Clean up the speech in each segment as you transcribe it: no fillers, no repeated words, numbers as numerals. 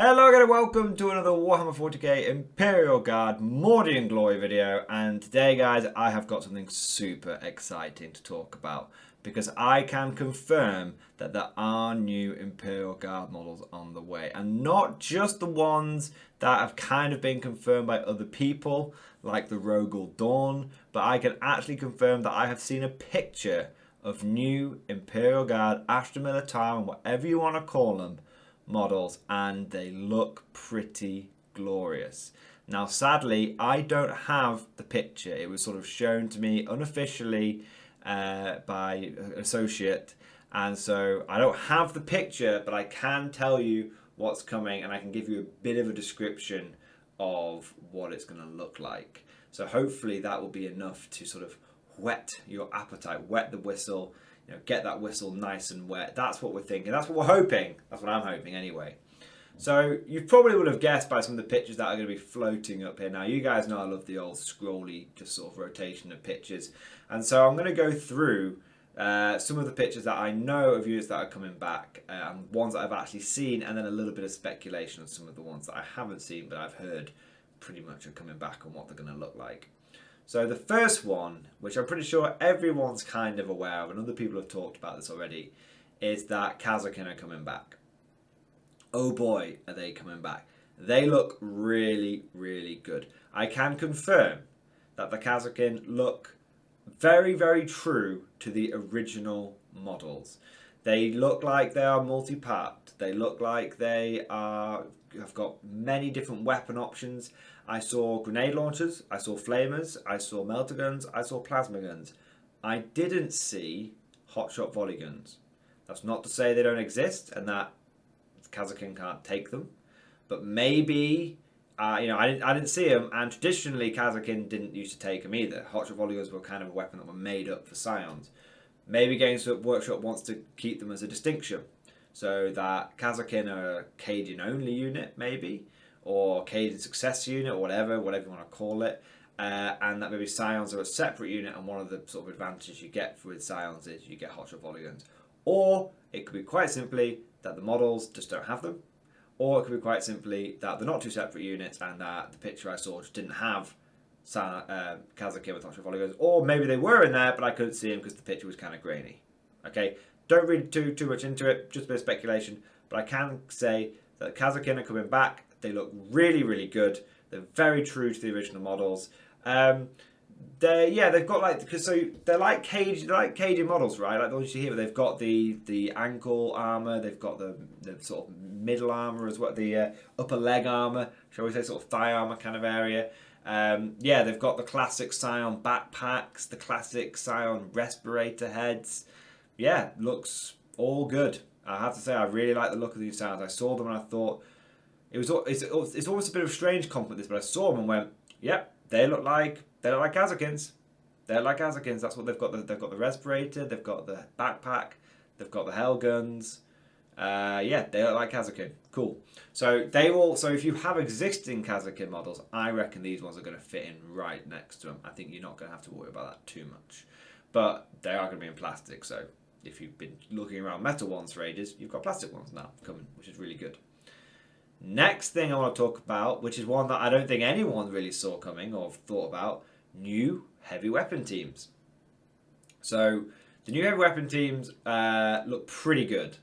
Hello again and welcome to another Warhammer 40k Imperial Guard Mordian Glory video, and today guys I have got something super exciting to talk about because I can confirm that there are new Imperial Guard models on the way, and not just the ones that have kind of been confirmed by other people like the Rogel Dawn, but I can actually confirm that I have seen a picture of new Imperial Guard ASTRA MILITARUM, whatever you want to call them, models, and they look pretty glorious. Now sadly I don't have the picture. It was sort of shown to me unofficially by an associate, and so I don't have the picture, but I can tell you what's coming and I can give you a bit of a description of what it's going to look like. So hopefully that will be enough to sort of whet your appetite, wet the whistle, you know, get that whistle nice and wet. That's what we're thinking. That's what we're hoping. That's what I'm hoping anyway. So you probably would have guessed by some of the pictures that are going to be floating up here. Now you guys know I love the old scrolly just sort of rotation of pictures. And so I'm going to go through some of the pictures that I know of units that are coming back, and ones that I've actually seen, and then a little bit of speculation on some of the ones that I haven't seen but I've heard pretty much are coming back and what they're going to look like. So the first one, which I'm pretty sure everyone's kind of aware of, and other people have talked about this already, is that Kazakin are coming back. Oh boy, are they coming back. They look really, really good. I can confirm that the Kazakin look very, very true to the original models. They look like they are multi-part. They look like they have got many different weapon options. I saw grenade launchers, I saw flamers, I saw melter guns, I saw plasma guns. I didn't see hotshot volley guns. That's not to say they don't exist and that Kazakin can't take them, but maybe I didn't see them, and traditionally Kazakin didn't used to take them either. Hotshot volley guns were kind of a weapon that were made up for Scions. Maybe Games Workshop wants to keep them as a distinction, so that Kazakin are a Cadian only unit maybe, or Cadian success unit, or whatever you want to call it, and that maybe Scions are a separate unit, and one of the sort of advantages you get with Scions is you get hotshot volley guns. Or it could be quite simply that the models just don't have them, or it could be quite simply that they're not two separate units and that the picture I saw just didn't have Kazakin with hotshot volley guns, or maybe they were in there but I couldn't see them because the picture was kind of grainy. Okay, don't read too much into it, just a bit of speculation, but I can say that Kazakin are coming back. They look really, really good. They're very true to the original models. They've got like, because so they're like Cadian models, right? Like the ones you hear, but they've got the ankle armor, they've got the sort of middle armor as well, the upper leg armor, shall we say, sort of thigh armor kind of area. They've got the classic Scion backpacks, the classic Scion respirator heads. Yeah, looks all good. I have to say I really like the look of these Scions. I saw them and I thought it's almost a bit of a strange compliment this, but I saw them and went, yep, they look like Kazakins. They're like Kazakins. That's what they've got. They've got the respirator, they've got the backpack, they've got the hell guns. They look like Kazakin. Cool. So if you have existing Kazakin models, I reckon these ones are going to fit in right next to them. I think you're not going to have to worry about that too much. But they are going to be in plastic, so if you've been looking around metal ones for ages, you've got plastic ones now coming, which is really good. Next thing I want to talk about, which is one that I don't think anyone really saw coming or thought about, new heavy weapon teams. So the new heavy weapon teams look pretty good.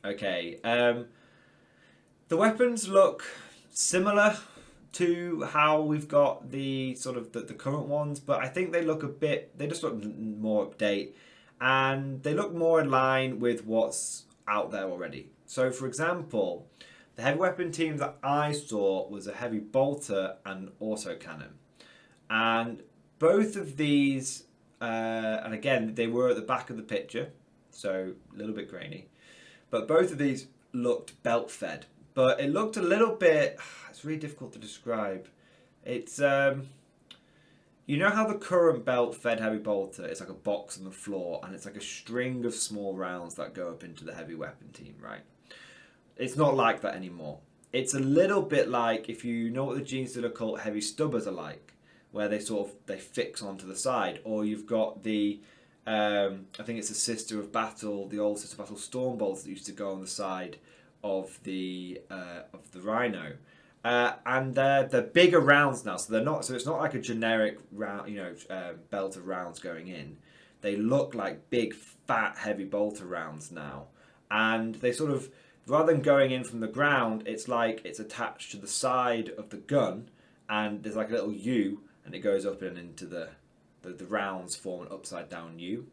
Okay, the weapons look similar to how we've got the sort of the current ones, but I think they just look more update, and they look more in line with what's out there already. So for example, the heavy weapon team that I saw was a heavy bolter and autocannon, and both of these, and again they were at the back of the picture, so a little bit grainy, but both of these looked belt fed, but it looked a little bit, it's really difficult to describe. It's you know how the current belt fed heavy bolter is like a box on the floor and it's like a string of small rounds that go up into the heavy weapon team, right? It's not like that anymore. It's a little bit like, if you know what the Genestealer Cult heavy stubbers are like, where they fix onto the side, or you've got the I think it's the Sister of Battle, the old Sister of Battle Stormbolts that used to go on the side, the Rhino. And they're bigger rounds now, so they're not. So it's not like a generic round, belt of rounds going in. They look like big, fat, heavy bolter rounds now, and they sort of, rather than going in from the ground, it's like it's attached to the side of the gun, and there's like a little U, and it goes up and into the rounds form an upside down U.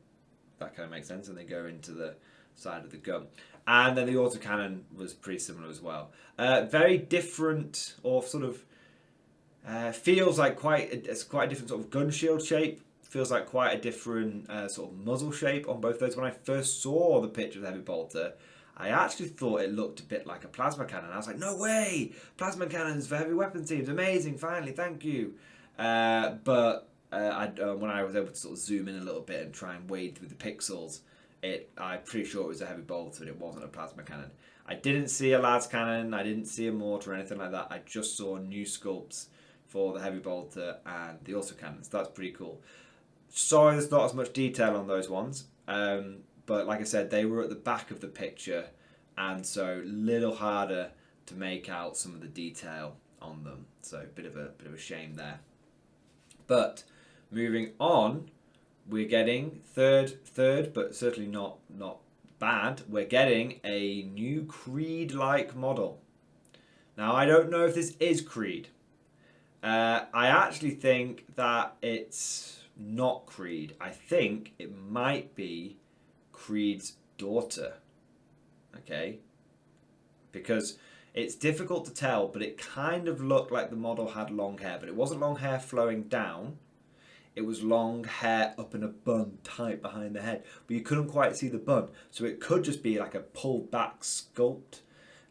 That kind of makes sense, and they go into the side of the gun. And then the autocannon was pretty similar as well. Very different, or sort of feels like it's quite a different sort of gun shield shape. Feels like quite a different sort of muzzle shape on both those. When I first saw the picture of the heavy bolter, I actually thought it looked a bit like a plasma cannon. I was like, no way! Plasma cannons for heavy weapons teams, amazing! Finally, thank you. But when I was able to sort of zoom in a little bit and try and wade through the pixels, I'm pretty sure it was a heavy bolter and it wasn't a plasma cannon. I didn't see a las cannon, I didn't see a mortar or anything like that. I just saw new sculpts for the heavy bolter and the autocannons. So that's pretty cool. Sorry there's not as much detail on those ones, but like I said, they were at the back of the picture, and so a little harder to make out some of the detail on them. So a bit of a shame there. But moving on, we're getting third, but certainly not bad. We're getting a new Creed-like model. Now, I don't know if this is Creed. I actually think that it's not Creed. I think it might be Creed's daughter. Okay? Because it's difficult to tell, but it kind of looked like the model had long hair, but it wasn't long hair flowing down. It was long hair up in a bun tight behind the head, but you couldn't quite see the bun. So it could just be like a pulled back sculpt,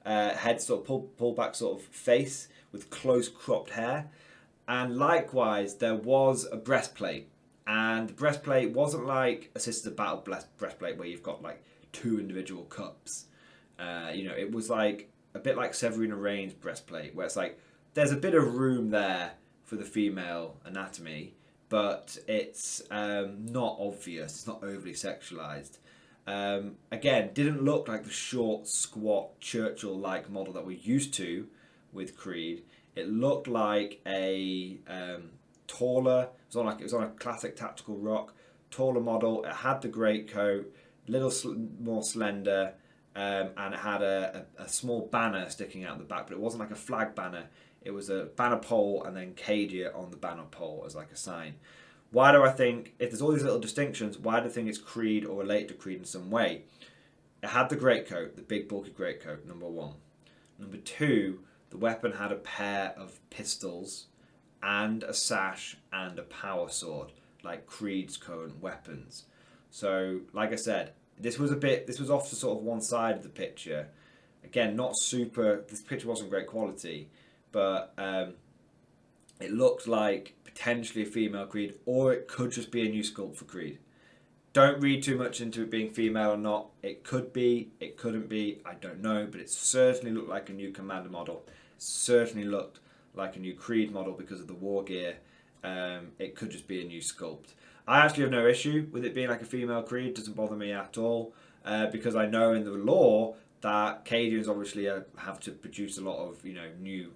head sort of pulled back sort of face with close cropped hair. And likewise, there was a breastplate, and the breastplate wasn't like a Sisters of Battle breastplate where you've got like two individual cups. It was like a bit like Severina Rain's breastplate, where it's like there's a bit of room there for the female anatomy, but it's not obvious. It's not overly sexualized. Again, didn't look like the short, squat, Churchill-like model that we're used to with Creed. It looked like a taller. It was on a classic tactical rock, taller model. It had the greatcoat, little more slender, and it had a small banner sticking out the back, but it wasn't like a flag banner. It was a banner pole and then Cadia on the banner pole as like a sign. Why do I think, if there's all these little distinctions, why do I think it's Creed or related to Creed in some way? It had the greatcoat, the big bulky greatcoat, number one. Number two, the weapon had a pair of pistols and a sash and a power sword, like Creed's current weapons. So, like I said, this was off to sort of one side of the picture. Again, not super, this picture wasn't great quality, but it looked like potentially a female Creed, or it could just be a new sculpt for Creed. Don't read too much into it being female or not. It could be, it couldn't be, I don't know, but it certainly looked like a new Commander model. It certainly looked like a new Creed model because of the war gear. It could just be a new sculpt. I actually have no issue with it being like a female Creed. It doesn't bother me at all, because I know in the lore that Cadians obviously have to produce a lot of new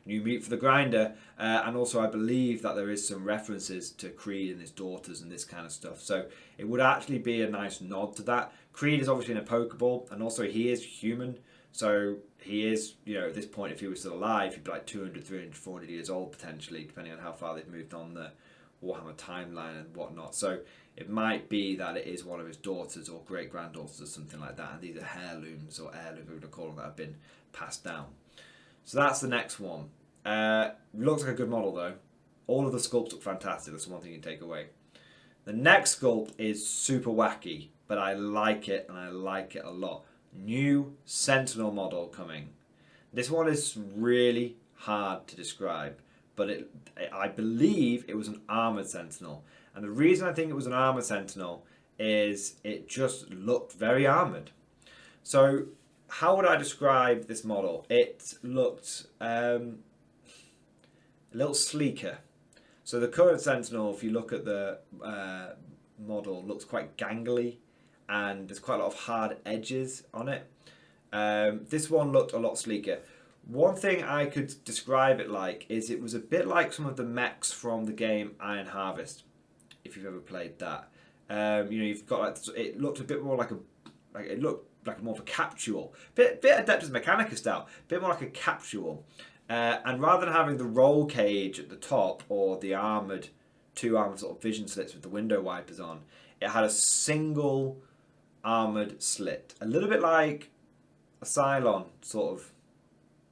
meat for the grinder, and also I believe that there is some references to Creed and his daughters and this kind of stuff. So it would actually be a nice nod to that. Creed is obviously in a Pokeball, and also he is human, so he is, at this point, if he was still alive, he'd be like 200, 300, 400 years old potentially, depending on how far they've moved on the Warhammer timeline and whatnot. So it might be that it is one of his daughters or great-granddaughters or something like that, and these are heirlooms or heirlooms, we would call them, that have been passed down. So that's the next one. Looks like a good model though. All of the sculpts look fantastic. That's one thing you can take away. The next sculpt is super wacky, but I like it, and I like it a lot. New Sentinel model coming. This one is really hard to describe, but I believe it was an armoured Sentinel. And the reason I think it was an armoured Sentinel is it just looked very armoured. So how would I describe this model? It looked a little sleeker. So the current Sentinel, if you look at the model, looks quite gangly, and there's quite a lot of hard edges on it. This one looked a lot sleeker. One thing I could describe it like is it was a bit like some of the mechs from the game Iron Harvest, if you've ever played that. You've got like, it looked a bit more like it looked like more of a capsule, bit Adeptus Mechanica style, bit more like a capsule. And rather than having the roll cage at the top or the two armored sort of vision slits with the window wipers on, it had a single armored slit, a little bit like a Cylon sort of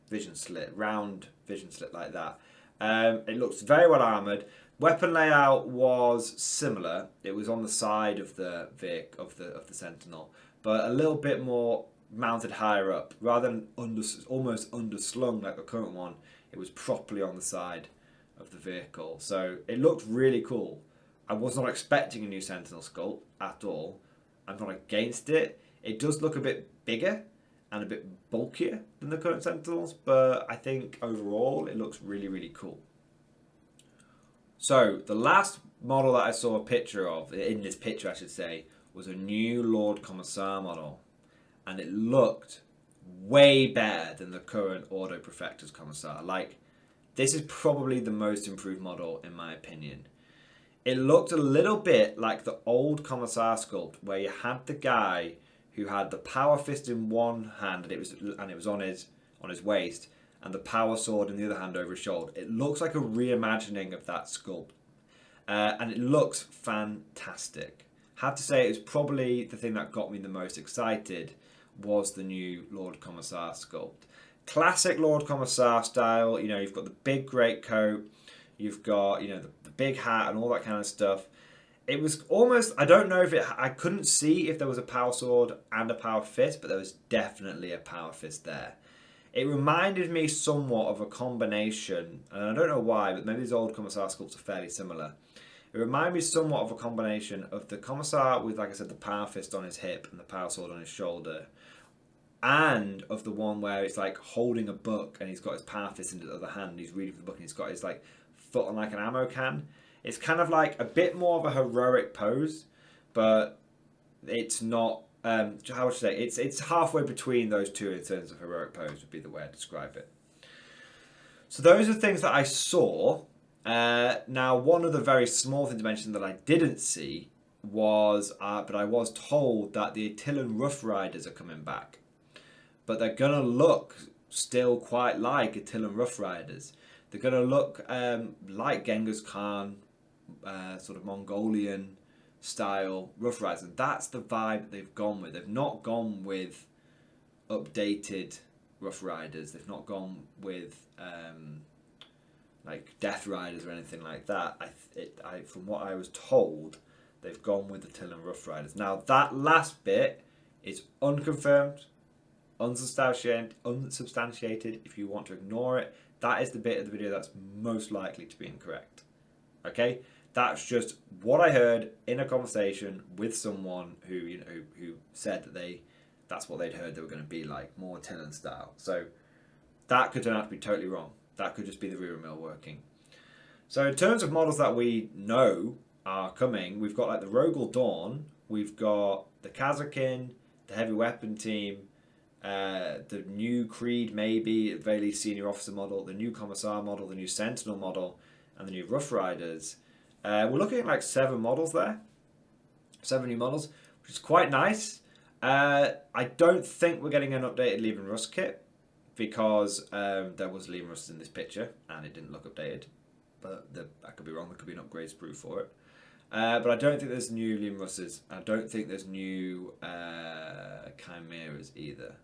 vision slit, round vision slit like that. It looks very well armored. Weapon layout was similar. It was on the side of the of the Sentinel, but a little bit more mounted higher up, rather than almost underslung like the current one. It was properly on the side of the vehicle, so it looked really cool. I was not expecting a new Sentinel sculpt at all. I'm not against it. It does look a bit bigger and a bit bulkier than the current Sentinels, but I think overall it looks really, really cool. So the last model that I saw a picture of, in this picture I should say, was a new Lord Commissar model. And it looked way better than the current Ordo Prefectus Commissar. Like, this is probably the most improved model in my opinion. It looked a little bit like the old Commissar sculpt, where you had the guy who had the power fist in one hand and it was on his waist, and the power sword in the other hand over his shoulder. It looks like a reimagining of that sculpt, and it looks fantastic. Have to say, it was probably the thing that got me the most excited was the new Lord Commissar sculpt. Classic Lord Commissar style. You've got the big great coat, you've got the big hat and all that kind of stuff. It was almost, I don't know if I couldn't see if there was a power sword and a power fist, but there was definitely a power fist there. It reminded me somewhat of a combination, and I don't know why, but maybe these old Commissar sculpts are fairly similar. It reminded me somewhat of a combination of the Commissar with, like I said, the power fist on his hip and the power sword on his shoulder, and of the one where it's like holding a book and he's got his power fist in the other hand and he's reading from the book and he's got his like foot on like an ammo can. It's kind of like a bit more of a heroic pose, but it's not. How would you say? It's halfway between those two in terms of heroic pose would be the way I describe it. So those are things that I saw. Now, one of the very small thing to mention that I didn't see was, but I was told that the Attilan Rough Riders are coming back, but they're gonna look still quite like Attilan Rough Riders. They're gonna look like Genghis Khan, sort of Mongolian style Rough Riders, and that's the vibe they've gone with. They've not gone with updated Rough Riders. They've not gone with like Death Riders or anything like that. From what I was told, they've gone with the Attilan Rough Riders. Now that last bit is unconfirmed, unsubstantiated. If you want to ignore it, that is the bit of the video that's most likely to be incorrect. Okay, that's just what I heard in a conversation with someone who who said that that's what they'd heard they were going to be like, more Attilan style. So that could turn out to be totally wrong. That could just be the rumor mill working. So in terms of models that we know are coming, we've got like the Rogel Dawn, we've got the Kazakin, the Heavy Weapon Team, the new Creed maybe, very least senior officer model, the new Commissar model, the new Sentinel model, and the new Rough Riders. We're looking at like 7 models there. 7 new models, which is quite nice. I don't think we're getting an updated Leave and Rust kit, because there was Leave and Rust in this picture and it didn't look updated. But I could be wrong, there could be an upgrade sprue for it. But I don't think there's new Leave and Rusts. I don't think there's new Chimeras either.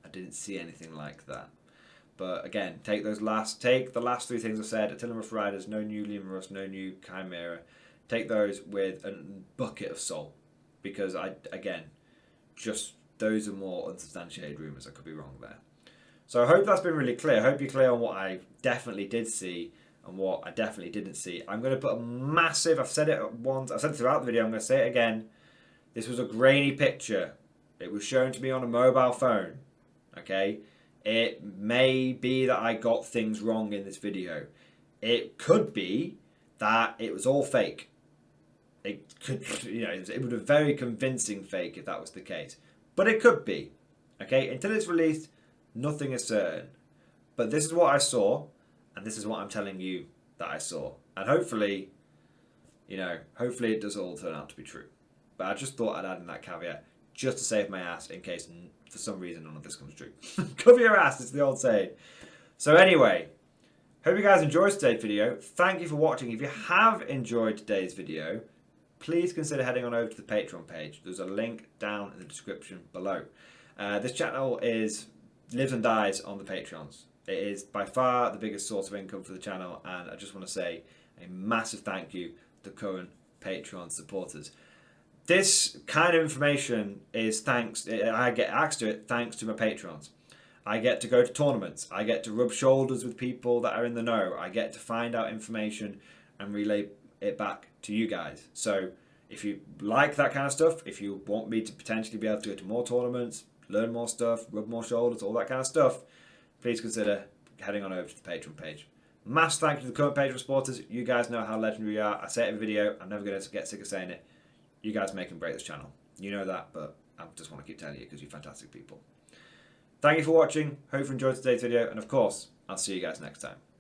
I didn't see anything like that. But again, take the last 3 things I said. Attilan Rough Riders, no new Leave and Rust, no new Chimera. Take those with a bucket of salt, because just those are more unsubstantiated rumours. I could be wrong there. So I hope that's been really clear. I hope you're clear on what I definitely did see and what I definitely didn't see. I'm going to put a massive, I've said it once, I've said it throughout the video, I'm going to say it again. This was a grainy picture. It was shown to me on a mobile phone. Okay? It may be that I got things wrong in this video. It could be that it was all fake. It could, it was a very convincing fake if that was the case. But it could be. Okay, until it's released, nothing is certain. But this is what I saw, and this is what I'm telling you that I saw. And hopefully, hopefully it does all turn out to be true. But I just thought I'd add in that caveat just to save my ass in case for some reason none of this comes true. Cover your ass, it's the old saying. So anyway, hope you guys enjoyed today's video. Thank you for watching. If you have enjoyed today's video, please consider heading on over to the Patreon page. There's a link down in the description below. This channel lives and dies on the Patreons. It is by far the biggest source of income for the channel, and I just want to say a massive thank you to current Patreon supporters. This kind of information is I get access to it thanks to my Patrons. I get to go to tournaments. I get to rub shoulders with people that are in the know. I get to find out information and relay it back to you guys. So if you like that kind of stuff, if you want me to potentially be able to go to more tournaments, learn more stuff, rub more shoulders, all that kind of stuff, please consider heading on over to the Patreon page. Massive thank you to the current Patreon supporters. You guys know how legendary we are. I say it every video. I'm never going to get sick of saying it. You guys make and break this channel. You know that, but I just want to keep telling you because you're fantastic people. Thank you for watching. Hope you enjoyed today's video. And of course, I'll see you guys next time.